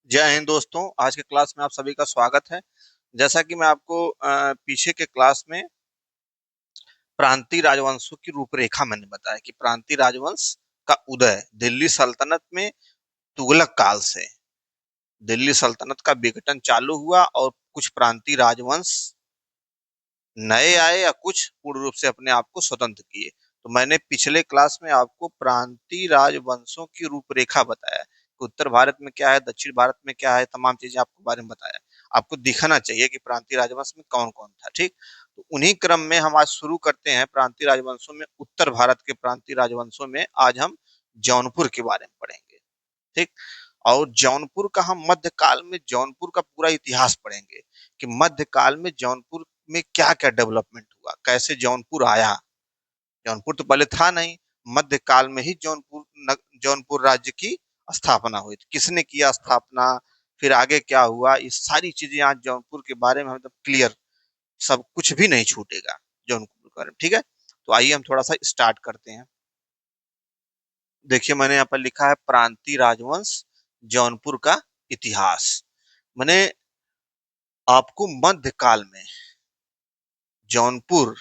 जय हिंद दोस्तों। आज के क्लास में आप सभी का स्वागत है। जैसा कि मैं आपको पीछे के क्लास में प्रांतीय राजवंशों की रूपरेखा मैंने बताया कि प्रांतीय राजवंश का उदय दिल्ली सल्तनत में तुगलक काल से दिल्ली सल्तनत का विघटन चालू हुआ और कुछ प्रांतीय राजवंश नए आए या कुछ पूर्ण रूप से अपने आप को स्वतंत्र किए। तो मैंने पिछले क्लास में आपको प्रांतीय राजवंशों की रूपरेखा बताया कि उत्तर भारत में क्या है, दक्षिण भारत में क्या है, तमाम चीजें आपको बारे में बताया। आपको दिखना चाहिए कि प्रांतीय राजवंश में कौन कौन था। ठीक, तो उन्हीं क्रम में हम आज शुरू करते हैं प्रांतीय राजवंशों में। उत्तर भारत के प्रांतीय राजवंशों में आज हम जौनपुर के बारे में पढ़ेंगे। ठीक, और जौनपुर का हम मध्यकाल में जौनपुर का पूरा इतिहास पढ़ेंगे कि मध्यकाल में जौनपुर में क्या क्या डेवलपमेंट हुआ, कैसे जौनपुर आया। जौनपुर तो पहले था नहीं, मध्यकाल में ही जौनपुर राज्य की स्थापना हुई थी। किसने किया स्थापना, फिर आगे क्या हुआ, ये सारी चीजें आज जौनपुर के बारे में मतलब क्लियर, सब कुछ भी नहीं छूटेगा जौनपुर के बारे में। ठीक है, तो आइए हम थोड़ा सा स्टार्ट करते हैं। देखिए मैंने यहाँ पर लिखा है प्रांतीय राजवंश जौनपुर का इतिहास। मैंने आपको मध्यकाल में जौनपुर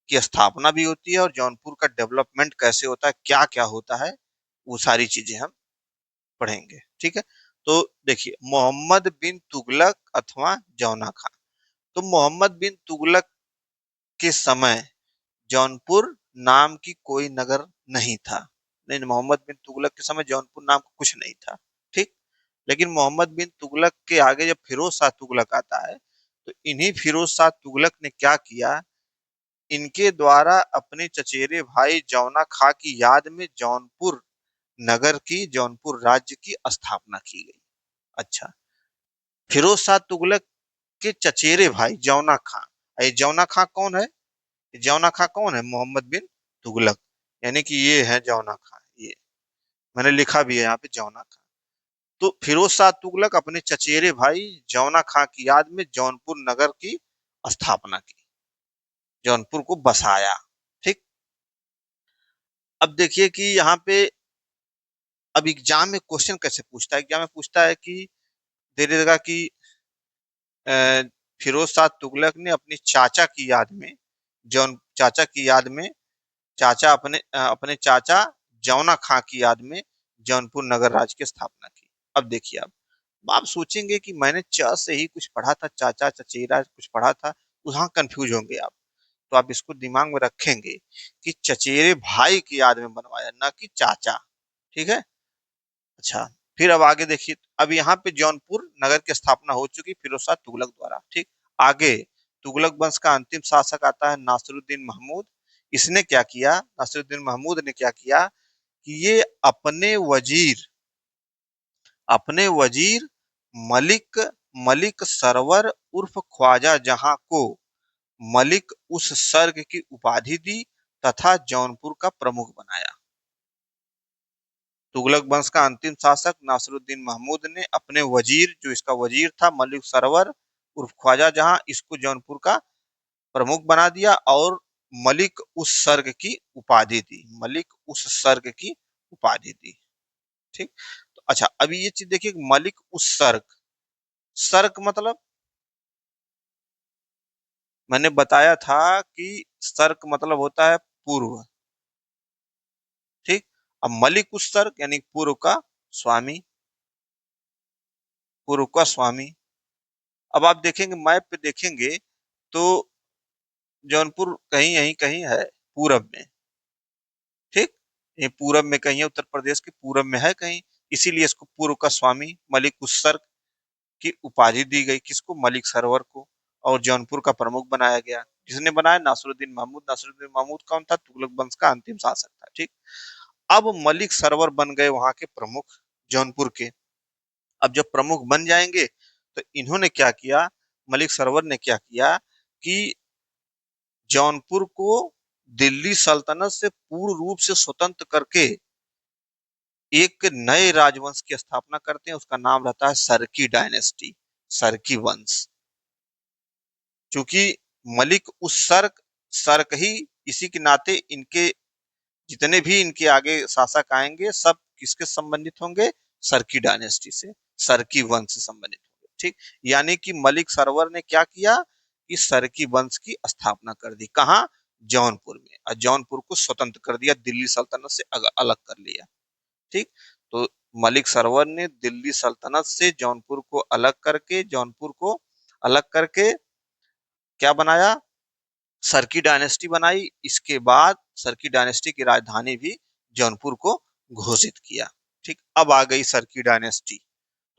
की स्थापना भी होती है और जौनपुर का डेवलपमेंट कैसे होता है, क्या क्या होता है, वो सारी चीजें हम पढ़ेंगे। ठीक है, तो देखिए मोहम्मद बिन तुगलक अथवा जौना खान। तो मोहम्मद बिन तुगलक के समय जौनपुर नाम की कोई नगर नहीं था। नहीं, मोहम्मद बिन तुगलक के समय जौनपुर नाम का कुछ नहीं था। ठीक, लेकिन मोहम्मद बिन तुगलक के आगे जब फिरोज शाह तुगलक आता है तो इन्हीं फिरोज शाह तुगलक ने क्या किया, इनके द्वारा अपने चचेरे भाई जौना खां की याद में जौनपुर नगर की, जौनपुर राज्य की स्थापना की गई। अच्छा, फिरोज शाह तुगलक के चचेरे भाई जौना खां, ये जौना खां कौन है? जौना खां कौन है? मोहम्मद बिन तुगलक, यानी कि ये है जौना खां। ये मैंने लिखा भी है यहाँ पे जौना खां। तो फिरोज शाह तुगलक अपने चचेरे भाई जौना खां की याद में जौनपुर नगर की स्थापना की, जौनपुर को बसाया। ठीक, अब देखिए कि यहाँ पे अब एग्जाम में क्वेश्चन कैसे पूछता है। एग्जाम में पूछता है कि दे देगा कि अ, फिरोज शाह तुगलक ने अपने चाचा की याद में, जौन चाचा की याद में, चाचा अपने चाचा जौना खां की याद में जौनपुर नगर राज्य की स्थापना की। अब देखिए, अब आप सोचेंगे कि मैंने च से ही कुछ पढ़ा था, चाचा चचेरा कुछ पढ़ा था, वहां कंफ्यूज होंगे आप। तो आप इसको दिमाग में रखेंगे कि चचेरे भाई की याद में बनवाया, ना कि चाचा। ठीक है, अच्छा, फिर अब आगे देखिए, अब यहाँ पे जौनपुर नगर की स्थापना हो चुकी फिरोज शाह तुगलक द्वारा। ठीक, आगे तुगलक वंश का अंतिम शासक आता है नासिरुद्दीन महमूद। इसने क्या किया, नासिरुद्दीन महमूद ने क्या किया कि ये अपने वजीर मलिक मलिक सरवर उर्फ ख्वाजा जहां को मलिक उस सर्ग की उपाधि दी तथा जौनपुर का प्रमुख बनाया। तुगलक वंश का अंतिम शासक नासिरुद्दीन महमूद ने अपने वजीर, जो इसका वजीर था मलिक सरवर उर्फ ख्वाजा जहां, इसको जौनपुर का प्रमुख बना दिया और मलिक उस सर्ग की उपाधि दी, मलिक उस सर्ग की उपाधि दी। ठीक, तो अच्छा, अभी ये चीज देखिए, मलिक उस सर्ग, सर्ग मतलब मैंने बताया था कि सर्ग मतलब होता है पूर्व। ठीक, अब मलिक उस सर्ग यानी पूर्व का स्वामी, पूर्व का स्वामी। अब आप देखेंगे मैप पे देखेंगे तो जौनपुर कहीं यहीं कहीं है पूरब में। ठीक, ये पूरब में कहीं है, उत्तर प्रदेश के पूरब में है कहीं, इसीलिए इसको पूर्व का स्वामी मलिक उसर की उपाधि दी गई। किसको? मलिक सरवर को। और जौनपुर का प्रमुख बनाया गया। जिसने बनाया? नासिरुद्दीन महमूद। नासिरुद्दीन महमूद कौन था? तुगलक वंश का अंतिम शासक था। ठीक, अब मलिक सरवर बन गए वहां के प्रमुख जौनपुर के। अब जब प्रमुख बन जाएंगे तो इन्होंने क्या किया, मलिक सरवर ने क्या किया कि जौनपुर को दिल्ली सल्तनत से पूर्ण रूप से स्वतंत्र करके एक नए राजवंश की स्थापना करते हैं। उसका नाम रहता है सरकी डायनेस्टी, सरकी वंश। क्योंकि मलिक उस सर्क ही, इसी के नाते इनके जितने भी इनके आगे शासक आएंगे सब किसके संबंधित होंगे? सरकी डायनेस्टी से, सरकी वंश से संबंधित हो गए। ठीक, यानी कि मलिक सरवर ने क्या किया कि सरकी वंश की स्थापना कर दी। कहाँ? जौनपुर में। और जौनपुर को स्वतंत्र कर दिया, दिल्ली सल्तनत से अलग कर लिया। ठीक, तो मलिक सरवर ने दिल्ली सल्तनत से जौनपुर को अलग करके, क्या बनाया? सरकी डायनेस्टी बनाई। इसके बाद सरकी डायनेस्टी की राजधानी भी जौनपुर को घोषित किया। ठीक, अब आ गई सरकी डायनेस्टी।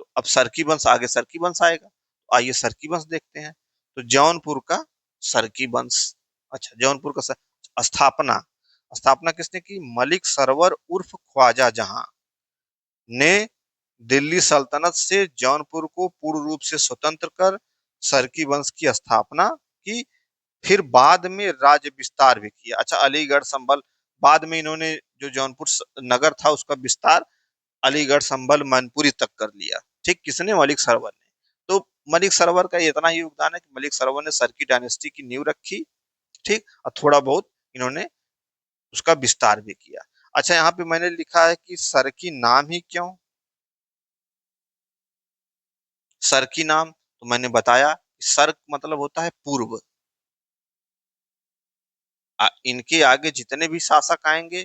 तो अब सरकी वंश, आगे सरकी वंश आएगा। तो आइए सरकी वंश देखते हैं। तो जौनपुर का सरकी वंश। अच्छा, जौनपुर का स्थापना, स्थापना किसने की? मलिक सरवर उर्फ ख्वाजा जहां ने दिल्ली सल्तनत से जौनपुर को पूर्ण रूप से स्वतंत्र कर सरकी वंश की स्थापना की। फिर बाद में राज्य विस्तार भी किया। अच्छा, अलीगढ़, संभल, बाद में इन्होंने जो जौनपुर नगर था उसका विस्तार अलीगढ़, संभल, मैनपुरी तक कर लिया। ठीक, किसने? मलिक सरवर ने। तो मलिक सरवर का इतना ही योगदान है कि मलिक सरवर ने सरकी डायनेस्टी की नींव रखी। ठीक, और थोड़ा बहुत इन्होंने उसका विस्तार भी किया। अच्छा, यहाँ पे मैंने लिखा है कि सरकी नाम ही क्यों? सरकी नाम तो मैंने बताया, सर्क मतलब होता है पूर्व। इनके आगे जितने भी शासक आएंगे,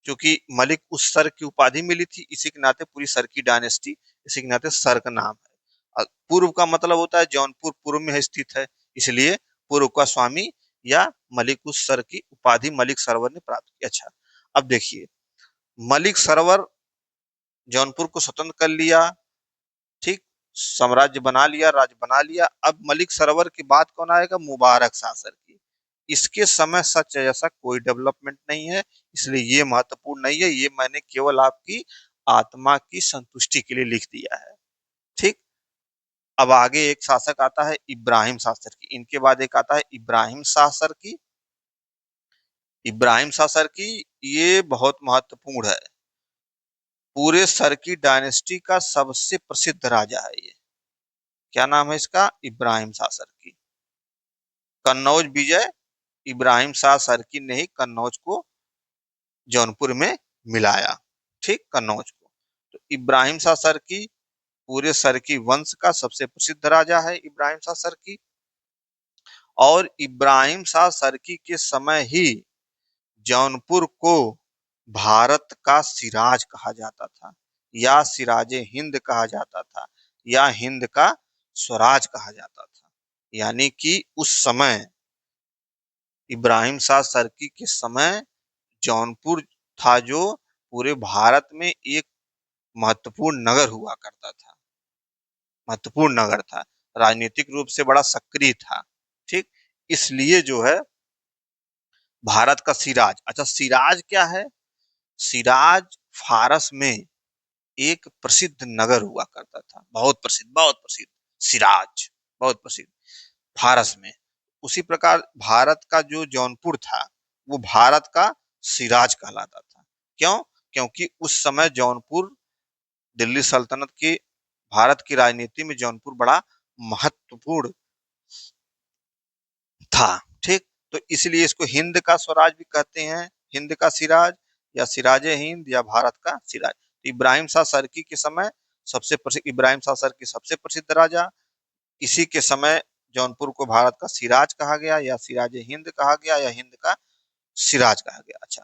क्योंकि मलिक उस सर्क की उपाधि मिली थी, इसी के नाते पूरी सर्की डायनेस्टी, इसी के नाते सर्क नाम है। पूर्व का मतलब होता है जौनपुर पूर्व में स्थित है, इसलिए पूर्व का स्वामी या मलिक उस सर की उपाधि मलिक सरवर ने प्राप्त की। अच्छा, अब देखिए, मलिक सरवर जौनपुर को स्वतंत्र कर लिया। ठीक, साम्राज्य बना लिया, राज्य बना लिया। अब मलिक सरवर के बाद कौन आएगा? मुबारक शाह सरकी। इसके समय सच ऐसा कोई डेवलपमेंट नहीं है, इसलिए ये महत्वपूर्ण नहीं है। ये मैंने केवल आपकी आत्मा की संतुष्टि के लिए लिख दिया है। ठीक, अब आगे एक शासक आता है इब्राहिम शाह सरकी। इनके बाद एक आता है इब्राहिम शाह सरकी। इब्राहिम शाह सरकी ये बहुत महत्वपूर्ण है। पूरे सरकी डायनेस्टी का सबसे प्रसिद्ध राजा है ये। क्या नाम है इसका? इब्राहिम शाह सरकी। कन्नौज विजय, इब्राहिम शाह सरकी ने ही कन्नौज को जौनपुर में मिलाया। ठीक, कन्नौज को। तो इब्राहिम शाह सरकी पूरे सरकी वंश का सबसे प्रसिद्ध राजा है, इब्राहिम शाह सरकी। और इब्राहिम शाह सरकी के समय ही जौनपुर को भारत का सिराज कहा जाता था, या सिराजे हिंद कहा जाता था, या हिंद का स्वराज कहा जाता था। यानी कि उस समय इब्राहिम शाह सरकी के समय जौनपुर था जो पूरे भारत में एक महत्वपूर्ण नगर हुआ करता था, महत्वपूर्ण नगर था, राजनीतिक रूप से बड़ा सक्रिय था। ठीक, इसलिए जो है भारत का सिराज। अच्छा, सिराज क्या है? सिराज फारस में एक प्रसिद्ध नगर हुआ करता था, बहुत प्रसिद्ध, बहुत प्रसिद्ध। सिराज बहुत प्रसिद्ध फारस में। उसी प्रकार भारत का जो जौनपुर था वो भारत का सिराज कहलाता था। क्यों? क्योंकि उस समय जौनपुर दिल्ली सल्तनत की, भारत की राजनीति में जौनपुर बड़ा महत्वपूर्ण था। ठीक, तो इसलिए इसको हिंद का स्वराज भी कहते हैं, हिंद का सिराज, या सिराजे हिंद, या भारत का सिराज। इब्राहिम शाह सरकी के समय सबसे प्रसिद्ध, इब्राहिम शाह सरकी सबसे प्रसिद्ध राजा। इसी के समय जौनपुर को भारत का सिराज कहा गया, या सिराजे हिंद कहा गया, या हिंद का सिराज कहा गया। अच्छा,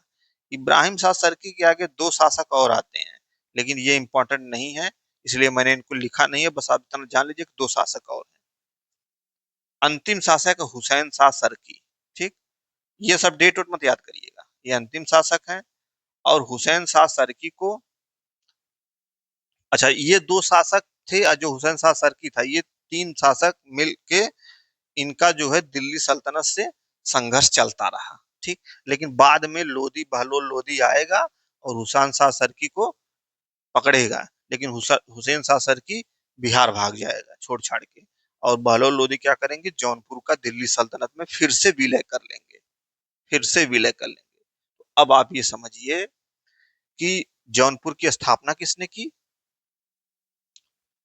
इब्राहिम शाह सरकी के आगे दो शासक और आते हैं, लेकिन ये इंपॉर्टेंट नहीं है, इसलिए मैंने इनको लिखा नहीं है। बस आप इतना जान लीजिए कि दो शासक और हैं। अंतिम शासक हुसैन शाह सरकी। ठीक, ये सब डेट वोट मत याद करिएगा, ये अंतिम शासक हैं। और हुसैन शाह सरकी को, अच्छा, ये दो शासक थे, जो हुसैन शाह सरकी था, ये तीन शासक मिलके इनका जो है दिल्ली सल्तनत से संघर्ष चलता रहा। ठीक, लेकिन बाद में लोधी, बहलोल लोधी आएगा और हुसैन शाह सरकी को पकड़ेगा, लेकिन हुसैन शाह सरकी बिहार भाग जाएगा छोड़ छाड़ के। और बहलोल लोधी क्या करेंगे? जौनपुर का दिल्ली सल्तनत में फिर से विलय कर लेंगे, फिर से विलय कर लेंगे। अब आप ये समझिए कि जौनपुर की स्थापना किसने की?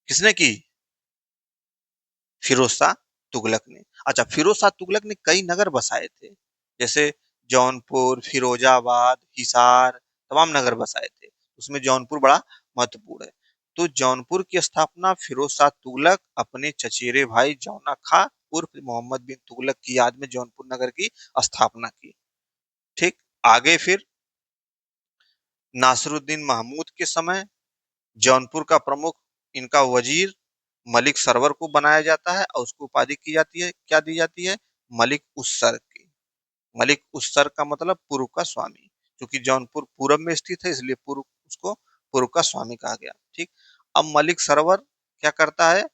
किसने की? फिरोज शाह तुगलक ने। अच्छा, फिरोज शाह तुगलक ने कई नगर बसाए थे, जैसे जौनपुर, फिरोजाबाद, हिसार, तमाम नगर बसाए थे। उसमें जौनपुर बड़ा महत्वपूर्ण है। तो जौनपुर की स्थापना फिरोज शाह तुगलक अपने चचेरे भाई जौना खा उर्फ मोहम्मद बिन तुगलक की याद में जौनपुर नगर की स्थापना की। ठीक। आगे फिर नासरुद्दीन महमूद के समय जौनपुर का प्रमुख इनका वजीर मलिक सरवर को बनाया जाता है और उसको उपाधि की जाती है, क्या दी जाती है, मलिक उस की। मलिक उस का मतलब पूर्व का स्वामी, क्योंकि जौनपुर पूरब में स्थित है इसलिए पूर्व उसको पूर्व का स्वामी कहा गया। ठीक। अब मलिक सरवर क्या करता है,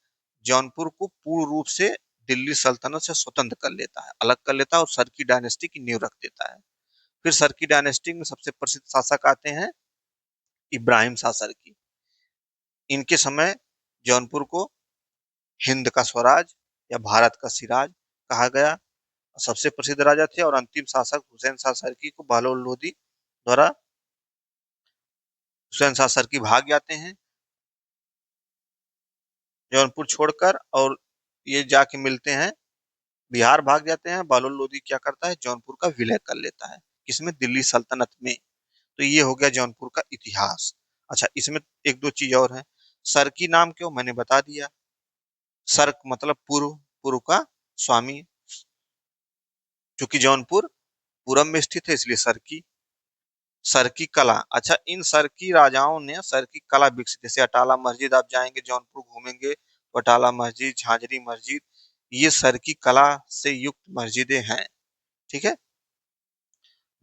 जौनपुर को पूर्ण रूप से दिल्ली सल्तनत से स्वतंत्र कर लेता है, अलग कर लेता है और सरकी डायनेस्टी की नींव रख देता है। फिर सरकी डायनेस्टी में सबसे प्रसिद्ध शासक आते हैं इब्राहिम शाह सरकी। इनके समय जौनपुर को हिंद का स्वराज या भारत का सिराज कहा गया। सबसे प्रसिद्ध राजा थे और अंतिम शासक हुसैन शाह सरकी को बहलोल लोदी द्वारा हुसैन शाह सरकी भाग जाते हैं जौनपुर छोड़कर, और ये जाके मिलते हैं, बिहार भाग जाते हैं। बहलोल लोदी क्या करता है, जौनपुर का विलय कर लेता है, किसमें, दिल्ली सल्तनत में। तो ये हो गया जौनपुर का इतिहास। अच्छा, इसमें एक दो चीज और है। सरकी नाम क्यों, मैंने बता दिया। सर्क मतलब पूर्व, पूर्व का स्वामी, क्योंकि जौनपुर पूरब में स्थित है इसलिए सरकी। सरकी कला, अच्छा, इन सरकी राजाओं ने सरकी कला विकसित, जैसे अटाला मस्जिद, आप जाएंगे जौनपुर घूमेंगे तो अटाला मस्जिद, झांझरी मस्जिद, ये सरकी कला से युक्त मस्जिदें हैं। ठीक है।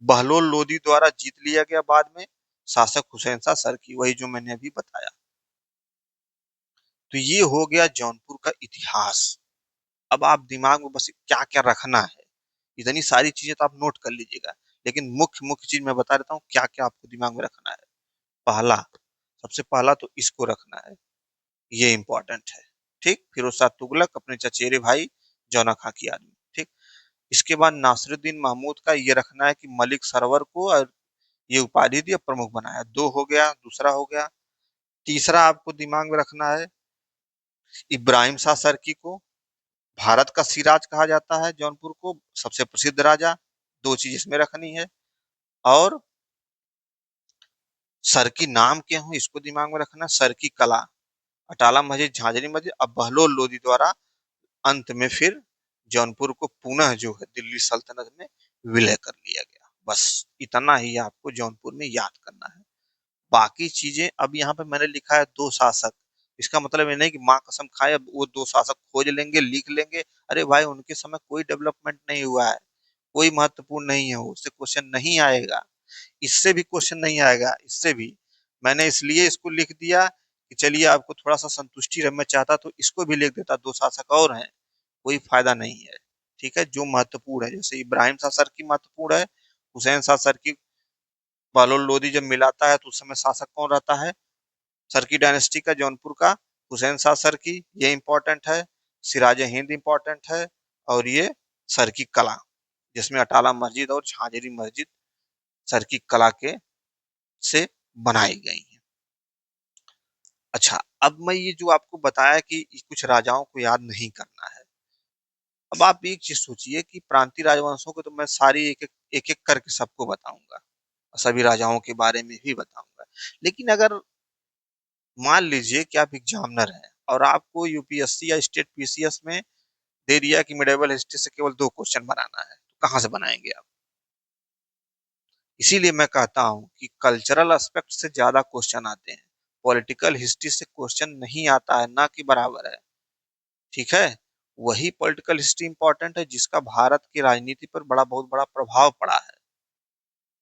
बहलोल लोदी द्वारा जीत लिया गया बाद में शासक हुसैन शाह सरकी, वही जो मैंने अभी बताया। तो ये हो गया जौनपुर का इतिहास। अब आप दिमाग में बस क्या क्या रखना है, इतनी सारी चीजें तो आप नोट कर लीजिएगा, लेकिन मुख्य मुख्य चीज मैं बता देता हूँ क्या क्या आपको दिमाग में रखना है। पहला, सबसे पहला तो इसको रखना है, ये इंपॉर्टेंट है। ठीक। फिरोज शाह तुगलक अपने चचेरे भाई जौना खां की आदमी। ठीक। इसके बाद नासिरुद्दीन महमूद का ये रखना है कि मलिक सरवर को और ये उपाधि दी, प्रमुख बनाया। दो हो गया, दूसरा हो गया। तीसरा आपको दिमाग में रखना है, इब्राहिम शाह सरकी को भारत का सिराज कहा जाता है, जौनपुर को सबसे प्रसिद्ध राजा। दो चीज इसमें रखनी है। और सर की नाम क्या हो इसको दिमाग में रखना, सर की कला, अटाला मस्जिद, झांझरी मस्जिद, अब बहलोल लोदी द्वारा अंत में फिर जौनपुर को पुनः जो है दिल्ली सल्तनत में विलय कर लिया गया। बस इतना ही आपको जौनपुर में याद करना है। बाकी चीजें अब यहाँ पे मैंने लिखा है दो शासक, इसका मतलब ये नहीं कि माँ कसम खाए अब वो दो शासक खोज लेंगे लिख लेंगे। अरे भाई, उनके समय कोई डेवलपमेंट नहीं हुआ है, कोई महत्वपूर्ण नहीं है, उससे क्वेश्चन नहीं आएगा। इससे भी क्वेश्चन नहीं आएगा, इससे भी मैंने इसलिए इसको लिख दिया कि चलिए आपको थोड़ा सा संतुष्टि रहे। मैं चाहता तो इसको भी लिख देता, दो शासक और हैं, कोई फायदा नहीं है। ठीक है। जो महत्वपूर्ण है, जैसे इब्राहिम शाह सर की महत्वपूर्ण है, हुसैन शाह सर की बहलोल लोदी जब मिलाता है तो उस समय शासक कौन रहता है, सरकी डायनेस्टी का, जौनपुर का हुसैन शाह सरकी, ये इंपॉर्टेंट है। सिराज हिंद इंपॉर्टेंट है। और ये सरकी कला, जिसमें अटाला मस्जिद और झांझरी मस्जिद सरकी कला के से बनाई गई है। अच्छा, अब मैं ये जो आपको बताया कि कुछ राजाओं को याद नहीं करना है, अब आप एक चीज सोचिए कि प्रांतीय राजवंशों को तो मैं सारी एक एक करके सबको बताऊंगा, सभी राजाओं के बारे में भी बताऊंगा। लेकिन अगर मान लीजिए कि आप एग्जामिनर हैं और आपको यूपीएससी या स्टेट पीसीएस में दे दिया कि मिडिवल हिस्ट्री से केवल दो क्वेश्चन बनाना है, तो कहाँ से बनाएंगे आप। इसीलिए मैं कहता हूं कि कल्चरल एस्पेक्ट से ज्यादा क्वेश्चन आते हैं, पॉलिटिकल हिस्ट्री से क्वेश्चन नहीं आता है, ना कि बराबर है। ठीक है। वही पॉलिटिकल हिस्ट्री इंपॉर्टेंट है जिसका भारत की राजनीति पर बड़ा बहुत बड़ा प्रभाव पड़ा है।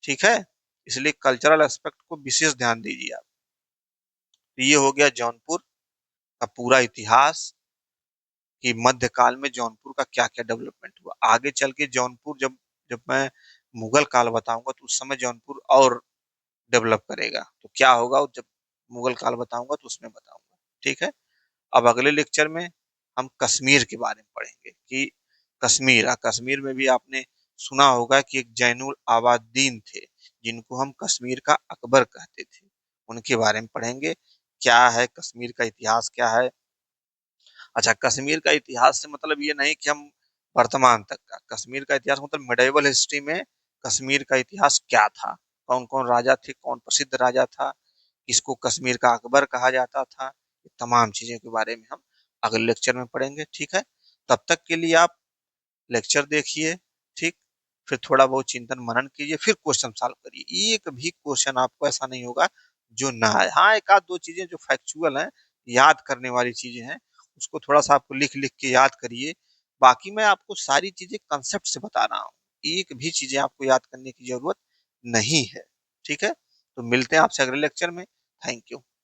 ठीक है। इसलिए कल्चरल एस्पेक्ट को विशेष ध्यान दीजिए आप। तो ये हो गया जौनपुर का पूरा इतिहास कि मध्यकाल में जौनपुर का क्या क्या डेवलपमेंट हुआ। आगे चल के जौनपुर जब जब मैं मुगल काल बताऊंगा तो उस समय जौनपुर और डेवलप करेगा, तो क्या होगा जब मुगल काल बताऊंगा तो उसमें बताऊंगा। ठीक है। अब अगले लेक्चर में हम कश्मीर के बारे में पढ़ेंगे कि कश्मीर, कश्मीर में भी आपने सुना होगा कि एक जैनुल आबादीन थे जिनको हम कश्मीर का अकबर कहते थे, उनके बारे में पढ़ेंगे। क्या है कश्मीर का इतिहास, क्या है। अच्छा, कश्मीर का इतिहास से मतलब ये नहीं कि हम वर्तमान तक का, कश्मीर का इतिहास मतलब मिडिवल हिस्ट्री में कश्मीर का इतिहास क्या था, कौन कौन राजा थे, कौन प्रसिद्ध राजा था, किसको कश्मीर का अकबर कहा जाता था, ये तमाम चीजें के बारे में हम अगले लेक्चर में पढ़ेंगे। ठीक है, तब तक के लिए आप लेक्चर देखिए, ठीक, फिर थोड़ा बहुत चिंतन मनन कीजिए, फिर क्वेश्चन सॉल्व करिए। एक भी क्वेश्चन आपको ऐसा नहीं होगा जो ना आए। हाँ, एक आध दो चीजें जो फैक्चुअल हैं, याद करने वाली चीजें हैं, उसको थोड़ा सा आपको लिख लिख के याद करिए। बाकी मैं आपको सारी चीजें कंसेप्ट से बता रहा हूँ, एक भी चीजें आपको याद करने की जरूरत नहीं है। ठीक है, तो मिलते हैं आपसे अगले लेक्चर में। Thank you.